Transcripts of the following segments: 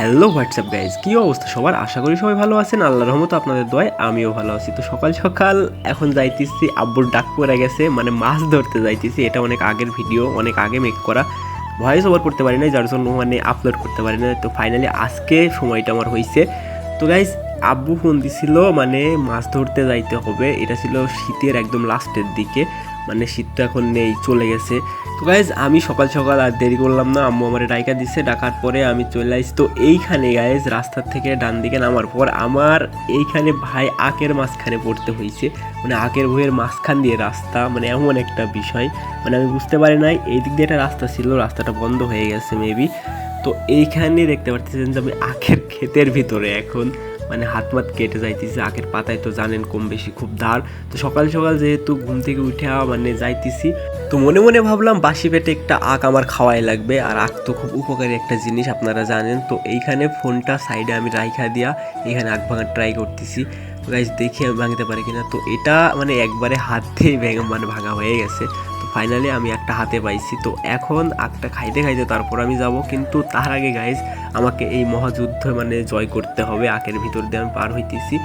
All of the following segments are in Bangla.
হ্যালো হোয়াটসঅ্যাপ গাইজ, কী অবস্থা সবার? আশা করি সবাই ভালো আছেন। আল্লাহর রহমতে আপনাদের দোয়ায় আমিও ভালো আছি। তো সকাল সকাল এখন যাইতেছি, আব্বুর ডাক পড়ে গেছে, মানে মাছ ধরতে যাইতেছি। এটা অনেক আগের ভিডিও, অনেক আগে মেক করা, ভয়েস ওভার করতে পারি না, যার জন্য মানে আপলোড করতে পারি না। তো ফাইনালি আজকে সময়টা আমার হয়েছে। তো গাইজ আব্বু ফোন দিছিল, মানে মাছ ধরতে যাইতে হবে। এটা ছিল শীতের একদম লাস্টের দিকে, মানে শীত তো এখন নেই, চলে গেছে। তো গাইজ আমি সকাল সকাল আর দেরি করলাম না, আম্মু আমার ডাইকা দিচ্ছে, ডাকার পরে আমি চলে আসি। তো এইখানে গাইজ রাস্তার থেকে ডান দিকে নামার পর আমার এইখানে ভাই আখের মাঝখানে পড়তে হয়েছে, মানে আখের বইয়ের মাঝখান দিয়ে রাস্তা, মানে এমন একটা বিষয়, মানে আমি বুঝতে পারি নাই এই দিক দিয়ে একটা রাস্তা ছিল, রাস্তাটা বন্ধ হয়ে গেছে মেবি। তো এইখানে দেখতে পাচ্ছেন যে আমি আখের ক্ষেতের ভিতরে এখন, মানে হাত মাত কেটে যাইতেছি। আখের পাতায় তো জানেন কম বেশি খুব ধার। তো সকাল সকাল যেহেতু ঘুম থেকে উঠে মানে যাইতেছি, তো মনে মনে ভাবলাম বাসি পেটে একটা আখ আমার খাওয়াই লাগবে, আর আখ তো খুব উপকারী একটা জিনিস, আপনারা জানেন। তো এইখানে ফোনটা সাইডে আমি রাইখা দিয়া এখানে আখ ভাঙার ট্রাই করতেছি। তো গাইজ দেখি আমি ভাঙতে পারি কিনা। তো এটা মানে একবারে হাত দিয়ে মানে ভাঙা হয়ে গেছে। তো ফাইনালি আমি একটা হাতে পাইছি। তো এখন আখটা খাইতে খাইতে তারপর আমি যাব, কিন্তু তার আগে গাইজ আমাকে এই মহাযুদ্ধ মানে জয় করতে হবে। আখের ভিতর দিয়ে আমি পার হইতেছি।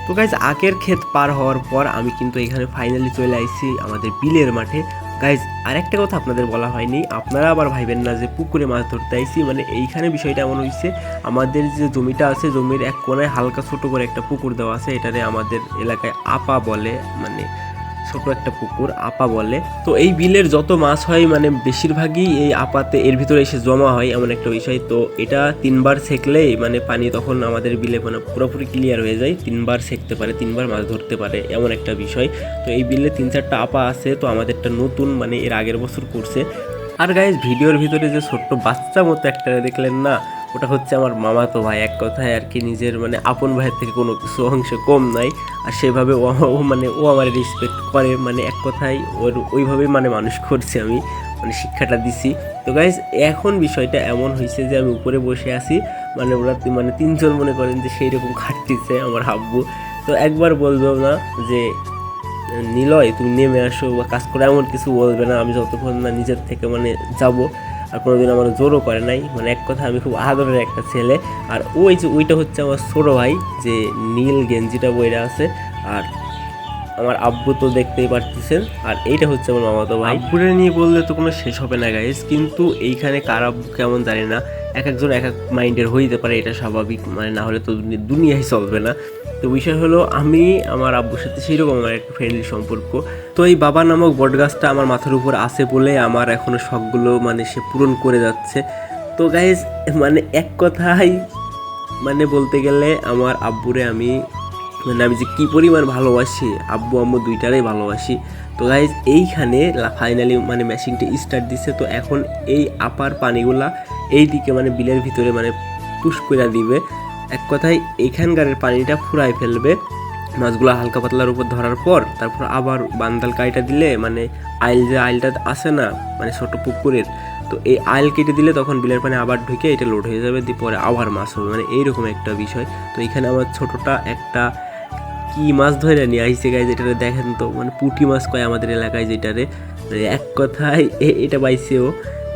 তো গাইজ আখের ক্ষেত পার হওয়ার পর আমি কিন্তু এখানে ফাইনালি চলে আসছি আমাদের বিলের মাঠে। গাইজ আরেকটা কথা আপনাদের বলা হয়নি, আপনারা আবার ভাইবেন না যে পুকুরে মাছ ধরতে আইছি। মানে এইখানে বিষয়টা এমন হয়েছে, আমাদের যে জমিটা আছে, জমির এক কোনায় হালকা ছোট করে একটা পুকুর দেওয়া আছে। এটারে আমাদের এলাকায় আপা বলে, মানে ছোট একটা পুকুর, আপা বলে। তো এই বিলের যত মাছ হয় মানে বেশিরভাগই এই আপাতে এর ভিতরে এসে জমা হয়, এমন একটা বিষয়। তো এটা 3বার সেঁকলেই মানে পানি তখন আমাদের বিলে মানে পুরোপুরি ক্লিয়ার হয়ে যায়। 3বার সেঁকতে পারে, 3বার মাছ ধরতে পারে, এমন একটা বিষয়। তো এই বিলে 3-4টা আপা আছে। তো আমাদেরটা নতুন, মানে এর আগের বছর করছে। আর গাইজ ভিডিওর ভিতরে যে ছোট্ট বাচ্চা মতো একটা দেখলেন না, ওটা হচ্ছে আমার মামাতো ভাই। এক কথায় আর কি নিজের মানে আপন ভাইয়ের থেকে কোনো কিছু অংশে কম নাই। আর সেভাবে মানে ও আমার রেসপেক্ট করে, মানে এক কথায় ওর ওইভাবেই মানে মানুষ করছি আমি, মানে শিক্ষাটা দিছি। তো গাইজ এখন বিষয়টা এমন হয়েছে যে আমি উপরে বসে আছি, মানে ওরা মানে 3জন মনে করেন যে সেই রকম খাটতেছে আমার হাব্বু। তো একবার বলবেও না যে নিলয় তুমি নেমে আসো বা কাজ করে, এমন কিছু বলবে না আমি যতক্ষণ না নিজের থেকে মানে যাব। আর কোনোদিন আমার জোরও করে নাই, মানে এক কথা আমি খুব আদরের একটা ছেলে। আর ওই যে ওইটা হচ্ছে আমার ছোটো ভাই, যে নীল গেঞ্জিটা বইরা আছে। আর আমার আব্বু তো দেখতেই পারতেছেন। আর এইটা হচ্ছে আমার মামাতো ভাই। আব্বুরে নিয়ে বললে তো কোনো শেষ হবে না গাইজ, কিন্তু এইখানে কার আব্বু কেমন জানি না, এক একজন এক এক মাইন্ডের হইতে পারে, এটা স্বাভাবিক, মানে না হলে তো দুনিয়ায় চলবে না। তো বিষয় হলো আমি আমার আব্বুর সাথে সেইরকম আমার একটা ফ্রেন্ডলি সম্পর্ক। তো এই বাবা নামক বটগাছটা আমার মাথার উপর আছে বলে আমার এখনো শখগুলো মানে সে পূরণ করে যাচ্ছে। তো গাইজ মানে এক কথাই মানে বলতে গেলে আমার আব্বুরে আমি মানে আমি যে কী পরিমাণ ভালোবাসি, আব্বু আম্মু দুইটারেই ভালোবাসি। তো গাইজ এইখানে ফাইনালি মানে মেশিনটা স্টার্ট দিচ্ছে। তো এখন এই আপার পানিগুলা এই দিকে মানে বিলের ভিতরে মানে পুশ করে দিবে। এক কথায় এইখানকার পানিটা ফুরাই ফেলবে মাছগুলো হালকা পাতলার উপর ধরার পর। তারপর আবার বান্দাল কাইটা দিলে, মানে আইল যে আইলটা আসে না মানে ছোটো পুকুরের, তো এই আইল কেটে দিলে তখন বিলের পানি আবার ঢুকে এটা লোড হয়ে যাবে, দিয়ে পরে আবার মাছ হবে, মানে এইরকম একটা বিষয়। তো এখানে আমার ছোটোটা একটা কি মাছ ধরে নিয়ে আইসে গাইজ, এটারে দেখেন তো, মানে পুঁটি মাছ কয় আমাদের এলাকায় যেটারে, মানে এক কথায় এটা পাইছেও।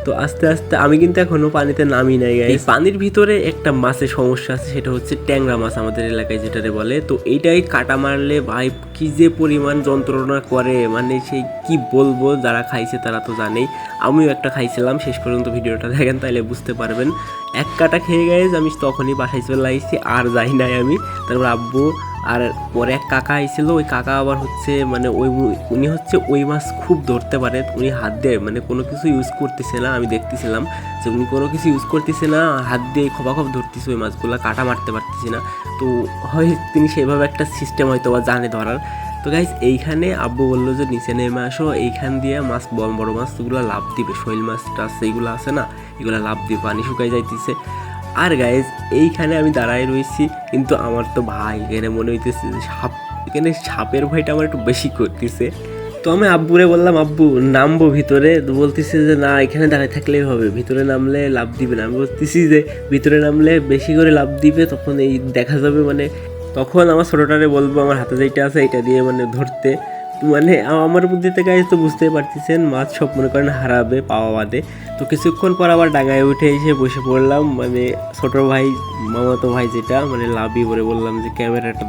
তো আস্তে আস্তে আমি কিন্তু এখনো পানিতে নামি নাই গাইজ। পানির ভিতরে একটা মাছের সমস্যা আছে, সেটা হচ্ছে ট্যাংরা মাছ আমাদের এলাকায় যেটারে বলে। তো এইটাই কাটা মারলে ভাই কি যে পরিমাণ যন্ত্রণা করে, মানে সেই কি বলবো, যারা খাইছে তারা তো জানেই। আমিও একটা খাইছিলাম, শেষ পর্যন্ত ভিডিওটা দেখেন তাইলে বুঝতে পারবেন। এক কাটা খেয়ে গাইজ আমি তখনই বাসায় চলে আইছি, আর যাই নাই আমি। তারপর আব্বু আর পরে এক কাকা আইছিল, ওই কাকা আবার হচ্ছে মানে উনি হচ্ছে ওই মাছ খুব ধরতে পারে। উনি হাত দিয়ে মানে কোনো কিছু ইউজ করতেছে না, আমি দেখতেছিলাম যে উনি কোনো কিছু ইউজ করতেছে না, হাত দিয়ে খোপ ধরতেছে ওই মাছগুলো, কাটা মারতে পারতেছি না। তো হয় তিনি সেভাবে একটা সিস্টেম হয়তো বা জানে ধরার। তো গাইজ এইখানে আব্বু বললো যে নিচে নেমে আসো, এইখান দিয়ে মাছ বড় মাছগুলো লাভ দিবে, শৈল মাছ টাছ এইগুলো আছে না, এগুলো লাভ দিবে, পানি শুকাই যাইতেছে। আর গাইজ এইখানে আমি দাঁড়াই রয়েছি, কিন্তু আমার তো ভাই এখানে মনে হইতেছে সাপ, এখানে সাপের ভয়টা আমার একটু বেশি করতেছে। তো আমি আব্বুরে বললাম আব্বু নামবো ভিতরে, তো বলতেছে যে না এখানে দাঁড়ায় থাকলেই হবে, ভিতরে নামলে লাভ দিবে না। আমি বলতেছি যে ভিতরে নামলে বেশি করে লাভ দিবে, তখন এই দেখা যাবে, মানে তখন আমার ছোটোটারে বলবো আমার হাতে যেটা আছে এটা দিয়ে মানে ধরতে। তো মানে আমার বুদ্ধিতে গাইজ তো বুঝতেই পারতেছেন, মাছ সব মনে করেন হারাবে পাওয়া বাদে। তো কিছুক্ষণ পর আবার ডাঙায় উঠে এসে বসে পড়লাম, মানে ছোটো ভাই মামাতো ভাই যেটা মানে লাভি করে বললাম যে ক্যামেরাটা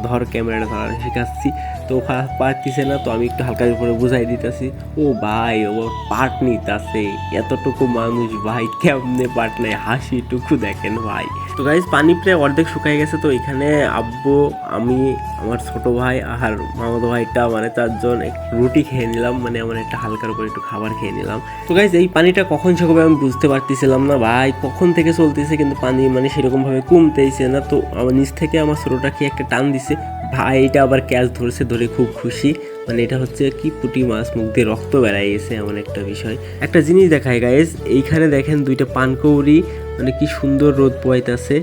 ধরা শেখাচ্ছি। তো পারতিছে না, তো আমি একটু হালকা করে বুঝাই দিতেছি। ও ভাই ও পাট নিতেছে, এতটুকু মানুষ ভাই কেমনে পাট নেয়, হাসিটুকু দেখেন ভাই। তো গাইজ পানি প্রায় অর্ধেক শুকাই গেছে। তো এখানে আব্বু, আমি, আমার ছোট ভাই আর মামাতো ভাইটা মানে 4 জন রুটি খেয়ে নিলাম, মানে আমার একটা হালকার উপর একটু খাবার খেয়ে নিলাম। তো গাইজ এই পানিটা কখন শুকাবে আমি বুঝতে পারতেছিলাম না ভাই, কখন থেকে চলতেছে কিন্তু পানি মানে সেরকমভাবে কমতেইছে না। তো আমার নিচ থেকে আমার ছোটোটাকে একটা টান দিছে ভাই, এটা আবার ক্যাচ ধরছে, ধরে খুব খুশি। মানে এটা হচ্ছে কি পুঁটি মাছ, মুখ দিয়ে রক্ত বেড়াই গেছে এমন একটা বিষয়। একটা জিনিস দেখায় গাইজ, এইখানে দেখেন 2টা পানকৌড়ি, মানে কি সুন্দর রোদ পোয়াইতেছে।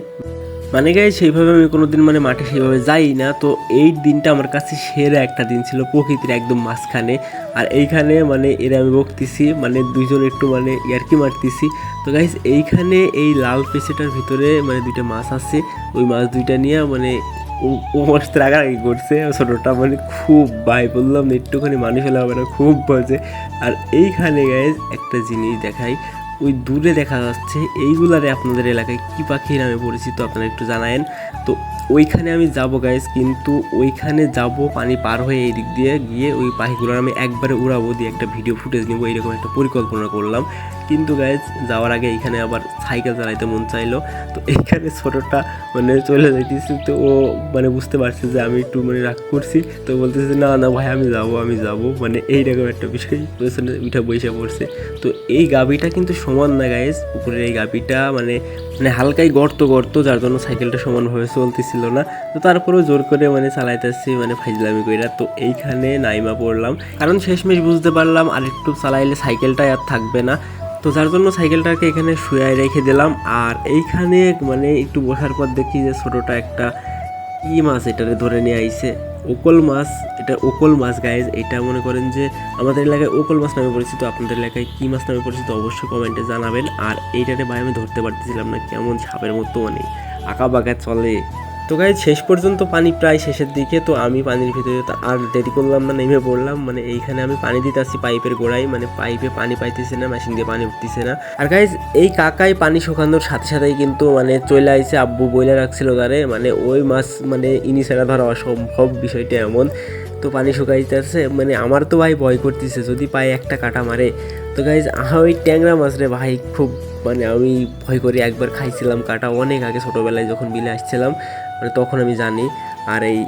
মানে গাইজ সেইভাবে আমি কোনোদিন মানে মাঠে সেইভাবে যাই না। তো এই দিনটা আমার কাছে সেরা একটা দিন ছিল, প্রকৃতির একদম মাঝখানে। আর এইখানে মানে এরা আমি বকতেছি, মানে 2 জন একটু মানে ইয়ার্কি মারতেছি। তো গাইজ এইখানে এই লাল পেছেটার ভিতরে মানে 2টা মাছ আছে, ওই মাছ 2টা নিয়ে মানে ও মস্ত রাগারাগি করছে ছোটোটা, মানে খুব ভাই বললাম না একটুখানি মানুষ হলে হবে না, খুব বলছে। আর এইখানে গাইজ একটা জিনিস দেখাই, ওই দূরে দেখা যাচ্ছে এইগুলারে আপনাদের এলাকায় কি পাখি নামে পরিচিত আপনারা একটু জানায়েন। তো ওইখানে আমি যাব গাইজ, কিন্তু ওইখানে যাব পানি পার হয়ে এই দিক দিয়ে গিয়ে ওই পাখিগুলোর আমি একবারে উড়াবো, দিয়ে একটা ভিডিও ফুটেজ নিবো, এইরকম একটা পরিকল্পনা করলাম। কিন্তু গাইজ যাওয়ার আগে এইখানে আবার সাইকেল চালাইতে মন চাইলো। তো এইখানে ছোটোটা মানে চলে যাইতেছি, তো ও মানে বুঝতে পারছে যে আমি একটু মানে রাগ করছি। তো বলতেছে না না ভাই আমি যাবো, মানে এইরকম একটা বিষয় পেছনে উঠে বসে পড়ছে। তো এই গাবিটা কিন্তু সমান না গাইজ, পুকুরের এই গাবিটা মানে হালকাই গর্ত, যার জন্য সাইকেলটা সমানভাবে চলতেছিল না। তো তারপরেও জোর করে মানে চালাইতেছি, মানে ফাইজলামি কইরা। তো এইখানে নাইমা পড়লাম, কারণ শেষমেশ বুঝতে পারলাম আর একটু চালাইলে সাইকেলটা আর থাকবে না। তো যার জন্য সাইকেলটাকে এখানে শুয়ে রেখে দিলাম। আর এইখানে মানে একটু বসার পর দেখি যে ছোটোটা একটা কি মাছ এটারে ধরে নিয়ে আইছে, ওকল মাছ। এটা ওকল মাছ গাইজ, এটা মনে করেন যে আমাদের এলাকায় ওকল মাছ নামে পরিচিত, আপনাদের এলাকায় কী মাছ নামে পরিচিত অবশ্যই কমেন্টে জানাবেন। আর এইটারে ভাই আমি ধরতে পারতেছিলাম না, কেমন সাপের মতো মানে আঁকা বাঁকা চলে। তো গাইজ শেষ পর্যন্ত পানি প্রায় শেষের দিকে, তো আমি পানির ভিতরে আর দেরি করলাম না, নেমে পড়লাম। মানে এইখানে আমি পানি দিতে আসছি পাইপের গোড়ায়, মানে পাইপে পানি পাইতেছে না, মেশিন দিয়ে পানি উঠতেছে না। আর গাইজ এই কাকাই পানি শুকানোর সাথে সাথেই কিন্তু মানে চলে আইছে, আব্বু বইলে রাখছিল তারে, মানে ওই মাছ মানে ইনি ছাড়া ধরা অসম্ভব, বিষয়টা এমন। তো পানি শুকাইতেছে, মানে আমার তো ভাই ভয় করতেছে যদি পায়ে একটা কাটা মারে। তো গাইজ ওই ট্যাংরা মাছ রে ভাই খুব মানে আমি ভয় করি, একবার খাইছিলাম কাটা অনেক আগে ছোটোবেলায় যখন বিলে আসছিলাম, মানে তখন আমি জানি। আর এই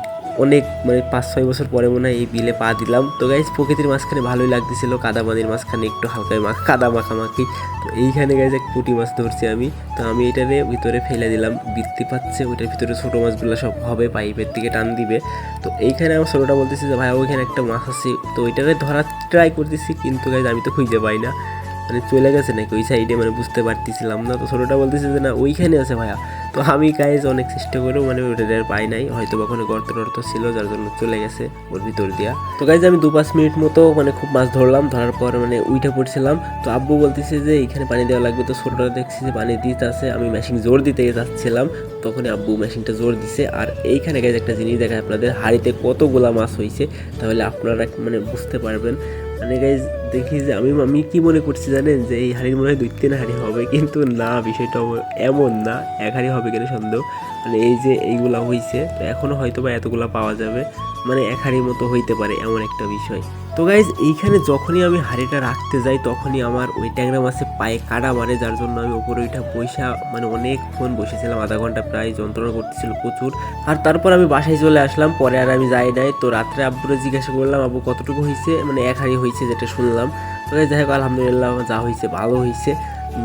অনেক মানে 5-6 বছর পরে মনে হয় এই বিলে পা দিলাম। তো গাইজ প্রকৃতির মাঝখানে ভালোই লাগতেছিল, কাদা পানির মাঝখানে একটু হালকা কাদা মাখামাখি। তো এইখানে গাইজ এক পুঁটি মাছ ধরছি আমি। তো আমি এটারে ভিতরে ফেলে দিলাম, বৃত্তি পাচ্ছে, ওইটার ভিতরে ছোটো মাছগুলো সব হবে, পাইপের দিকে টান দিবে। তো এইখানে আমার ছোটোটা বলতেছে যে ভাই ওইখানে একটা মাছ আছে, তো ওইটারে ধরার ট্রাই করতেছি, কিন্তু গাইজ আমি তো খুঁজে পাই না, মানে চলে গেছে নাকি ওই সাইডে, মানে বুঝতে পারতেছিলাম না। তো ছোটোটা বলতেছে যে না ওইখানে আছে ভাইয়া। তো আমি গাইজ অনেক চেষ্টা করেও মানে ওইটা আর পাই নাই, হয়তো ওখানে গর্ত টর্ত ছিল যার জন্য চলে গেছে ওর ভিতর দিয়া। তো গাইজ আমি 2-5 মিনিট মতো মানে খুব মাছ ধরলাম, ধরার পর মানে উইঠা পড়ছিলাম। তো আব্বু বলতেছে যে এইখানে পানি দেওয়া লাগবে। তো ছোটোটা দেখছি যে পানি দিতে আছে, আমি মেশিন জোর দিতে যাচ্ছিলাম, তখনই আব্বু মেশিনটা জোর দিছে। আর এইখানে গাইজ একটা জিনিস দেখায় আপনাদের, হাঁড়িতে কতগুলা মাছ হয়েছে, তাহলে আপনারা মানে বুঝতে পারবেন। মানে গাইজ দেখি যে আমি কি মনে করছি জানেন, যে এই হাঁড়ির মনে হয় 2-3 হাঁড়ি হবে, কিন্তু না, বিষয়টা এমন না, 1 হাঁড়ি হবে কিনা সন্দেহ। মানে এই যে এইগুলা হয়েছে, তো এখনও হয়তো বা এতগুলা পাওয়া যাবে, মানে 1 হাঁড়ির মতো হইতে পারে এমন একটা বিষয়। তো গাইজ এইখানে যখনই আমি হাঁড়িটা রাখতে যাই, তখনই আমার ওই ট্যাংরা মাছের পায়ে কাটা মারে, যার জন্য আমি ওপরে ওইটা বৈশা মানে অনেকক্ষণ বসেছিলাম, আধা ঘন্টা প্রায় যন্ত্রণা করতেছিল প্রচুর। আর তারপর আমি বাসায় চলে আসলাম, পরে আর আমি যাই নাই। তো রাত্রে আব্বুরে জিজ্ঞাসা করলাম আব্বু কতটুকু হয়েছে, মানে 1 হাঁড়ি হয়েছে যেটা শুনলাম। তো যাই হোক আলহামদুলিল্লাহ যা হয়েছে ভালো হয়েছে।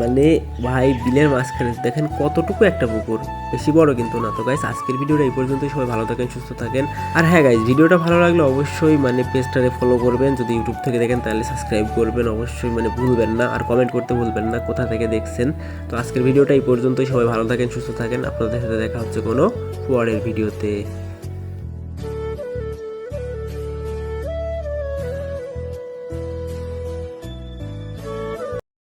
মানে ভাই বিলের মাঝখানে দেখেন কতটুকু একটা পুকুর, বেশি বড় কিন্তু না। তো গাইস আজকের ভিডিওটা এই পর্যন্তই, সবাই ভালো থাকেন, সুস্থ থাকেন। আর হ্যাঁ গাইস, ভিডিওটা ভালো লাগলে অবশ্যই মানে পেজটারে ফলো করবেন, যদি ইউটিউব থেকে দেখেন তাহলে সাবস্ক্রাইব করবেন অবশ্যই, মানে ভুলবেন না। আর কমেন্ট করতে ভুলবেন না কোথা থেকে দেখছেন। তো আজকের ভিডিওটা এই পর্যন্তই, সবাই ভালো থাকেন, সুস্থ থাকেন। আপনাদের সাথে দেখা হচ্ছে কোনো পরের ভিডিওতে।